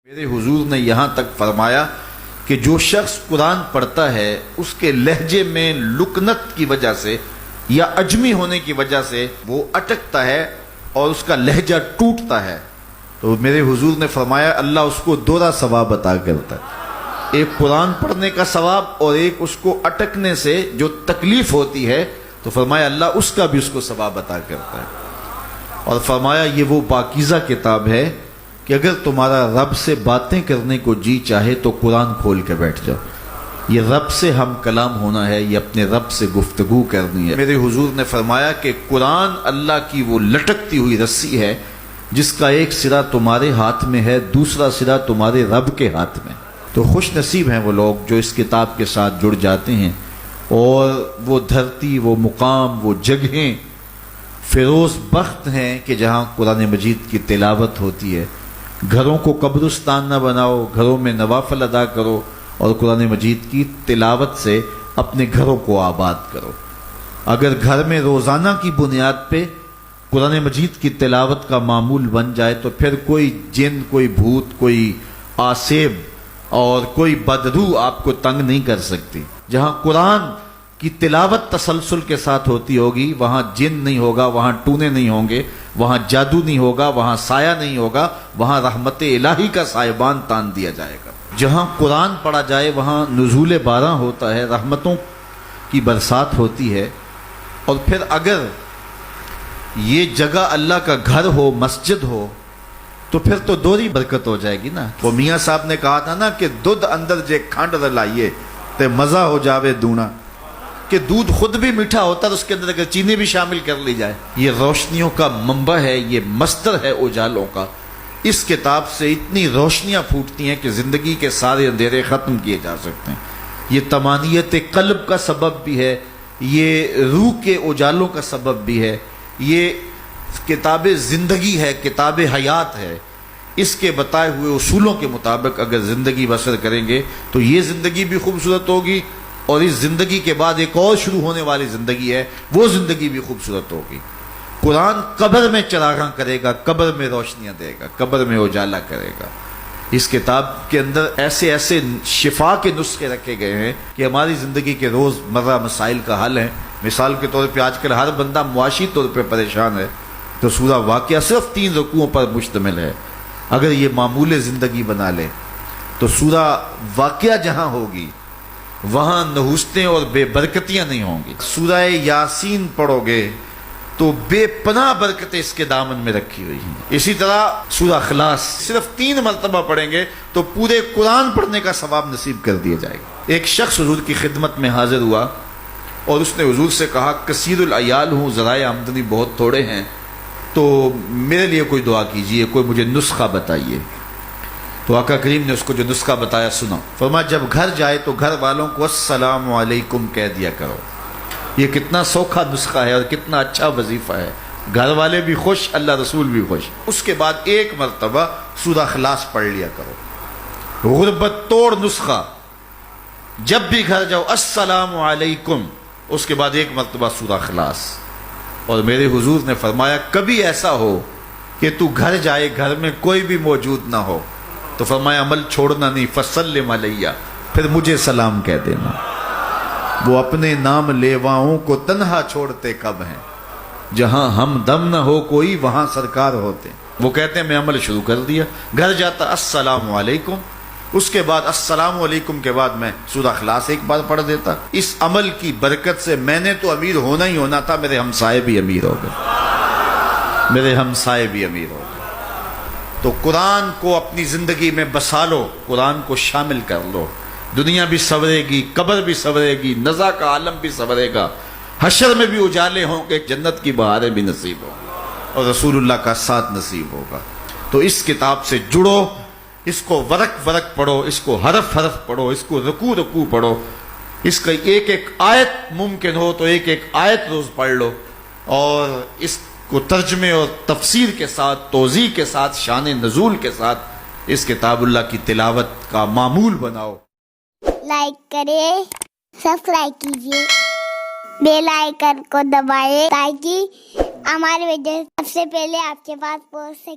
میرے حضور نے یہاں تک فرمایا کہ جو شخص قرآن پڑھتا ہے اس کے لہجے میں لکنت کی وجہ سے یا عجمی ہونے کی وجہ سے وہ اٹکتا ہے اور اس کا لہجہ ٹوٹتا ہے، تو میرے حضور نے فرمایا اللہ اس کو دوہرا ثواب عطا کرتا ہے، ایک قرآن پڑھنے کا ثواب اور ایک اس کو اٹکنے سے جو تکلیف ہوتی ہے، تو فرمایا اللہ اس کا بھی اس کو ثواب عطا کرتا ہے۔ اور فرمایا یہ وہ پاکیزہ کتاب ہے کہ اگر تمہارا رب سے باتیں کرنے کو جی چاہے تو قرآن کھول کے بیٹھ جاؤ، یہ رب سے ہم کلام ہونا ہے، یہ اپنے رب سے گفتگو کرنی ہے۔ میرے حضور نے فرمایا کہ قرآن اللہ کی وہ لٹکتی ہوئی رسی ہے جس کا ایک سرا تمہارے ہاتھ میں ہے، دوسرا سرا تمہارے رب کے ہاتھ میں۔ تو خوش نصیب ہیں وہ لوگ جو اس کتاب کے ساتھ جڑ جاتے ہیں اور وہ دھرتی، وہ مقام، وہ جگہیں فیروز بخت ہیں کہ جہاں قرآن مجید کی تلاوت ہوتی ہے۔ گھروں کو قبرستان نہ بناؤ، گھروں میں نوافل ادا کرو اور قرآن مجید کی تلاوت سے اپنے گھروں کو آباد کرو۔ اگر گھر میں روزانہ کی بنیاد پہ قرآن مجید کی تلاوت کا معمول بن جائے تو پھر کوئی جن، کوئی بھوت، کوئی آسیب اور کوئی بدروح آپ کو تنگ نہیں کر سکتی۔ جہاں قرآن کی تلاوت تسلسل کے ساتھ ہوتی ہوگی وہاں جن نہیں ہوگا، وہاں ٹونے نہیں ہوں گے، وہاں جادو نہیں ہوگا، وہاں سایہ نہیں ہوگا، وہاں رحمت الہی کا سائبان تان دیا جائے گا۔ جہاں قرآن پڑھا جائے وہاں نزول باران ہوتا ہے، رحمتوں کی برسات ہوتی ہے۔ اور پھر اگر یہ جگہ اللہ کا گھر ہو، مسجد ہو، تو پھر تو دوہری برکت ہو جائے گی نا۔ وہ میاں صاحب نے کہا تھا نا کہ دودھ اندر جے کھانڈ رلائیے تے مزہ ہو جاوے دونا، کہ دودھ خود بھی میٹھا ہوتا ہے، اس کے اندر اگر چینی بھی شامل کر لی جائے۔ یہ روشنیوں کا منبع ہے، یہ مصدر ہے اجالوں کا۔ اس کتاب سے اتنی روشنیاں پھوٹتی ہیں کہ زندگی کے سارے اندھیرے ختم کیے جا سکتے ہیں۔ یہ طمانیت قلب کا سبب بھی ہے، یہ روح کے اجالوں کا سبب بھی ہے، یہ کتاب زندگی ہے، کتاب حیات ہے۔ اس کے بتائے ہوئے اصولوں کے مطابق اگر زندگی بسر کریں گے تو یہ زندگی بھی خوبصورت ہوگی، اور اس زندگی کے بعد ایک اور شروع ہونے والی زندگی ہے، وہ زندگی بھی خوبصورت ہوگی۔ قرآن قبر میں چراغاں کرے گا، قبر میں روشنیاں دے گا، قبر میں اجالا کرے گا۔ اس کتاب کے اندر ایسے ایسے شفا کے نسخے رکھے گئے ہیں کہ ہماری زندگی کے روز مرہ مسائل کا حل ہے۔ مثال کے طور پہ آج کل ہر بندہ معاشی طور پہ پریشان ہے، تو سورہ واقعہ صرف 3 رکوعوں پر مشتمل ہے۔ اگر یہ معمول زندگی بنا لے تو سورہ واقعہ جہاں ہوگی وہاں نحوستیں اور بے برکتیاں نہیں ہوں گی۔ سورہ یاسین پڑھو گے تو بے پناہ برکتیں اس کے دامن میں رکھی ہوئی ہیں۔ اسی طرح سورہ اخلاص صرف 3 مرتبہ پڑھیں گے تو پورے قرآن پڑھنے کا ثواب نصیب کر دیا جائے گا۔ ایک شخص حضور کی خدمت میں حاضر ہوا اور اس نے حضور سے کہا کثیر العیال ہوں، ذرائع آمدنی بہت تھوڑے ہیں، تو میرے لیے کوئی دعا کیجئے، کوئی مجھے نسخہ بتائیے۔ تو آقا کریم نے اس کو جو نسخہ بتایا سنا، فرمایا جب گھر جائے تو گھر والوں کو السلام علیکم کہہ دیا کرو۔ یہ کتنا سوکھا نسخہ ہے اور کتنا اچھا وظیفہ ہے، گھر والے بھی خوش، اللہ رسول بھی خوش۔ اس کے بعد ایک مرتبہ سورہ اخلاص پڑھ لیا کرو، غربت توڑ نسخہ۔ جب بھی گھر جاؤ السلام علیکم، اس کے بعد ایک مرتبہ سورہ اخلاص۔ اور میرے حضور نے فرمایا کبھی ایسا ہو کہ تو گھر جائے، گھر میں کوئی بھی موجود نہ ہو، تو فرمایا عمل چھوڑنا نہیں، فسلم علیہ، پھر مجھے سلام کہہ دینا۔ وہ اپنے نام لیواؤں کو تنہا چھوڑتے کب ہیں، جہاں ہم دم نہ ہو کوئی وہاں سرکار ہوتے۔ وہ کہتے ہیں میں عمل شروع کر دیا، گھر جاتا السلام علیکم، اس کے بعد السلام علیکم کے بعد میں سورہ اخلاص ایک بار پڑھ دیتا۔ اس عمل کی برکت سے میں نے تو امیر ہونا ہی ہونا تھا، میرے ہمسائے بھی امیر ہو گئے، میرے ہمسائے بھی امیر ہو گئے۔ تو قرآن کو اپنی زندگی میں بسا لو، قرآن کو شامل کر لو، دنیا بھی سنورے گی، قبر بھی سنورے گی، نزا کا عالم بھی سنورے گا، حشر میں بھی اجالے ہوں گے، جنت کی بہاریں بھی نصیب ہوں گی، اور رسول اللہ کا ساتھ نصیب ہوگا۔ تو اس کتاب سے جڑو، اس کو ورق ورق پڑھو، اس کو حرف حرف پڑھو، اس کو رکوع رکوع پڑھو، اس کا ایک ایک آیت ممکن ہو تو ایک ایک آیت روز پڑھ لو، اور اس کو ترجمے اور تفسیر کے ساتھ، توضیح کے ساتھ، شان نزول کے ساتھ اس کتاب اللہ کی تلاوت کا معمول بناؤ۔ لائک کریں، سبسکرائب کیجئے، بیل آئیکن کو دبائیں تاکہ ہماری ویڈیو سب سے پہلے آپ کے پاس پہنچ سکے۔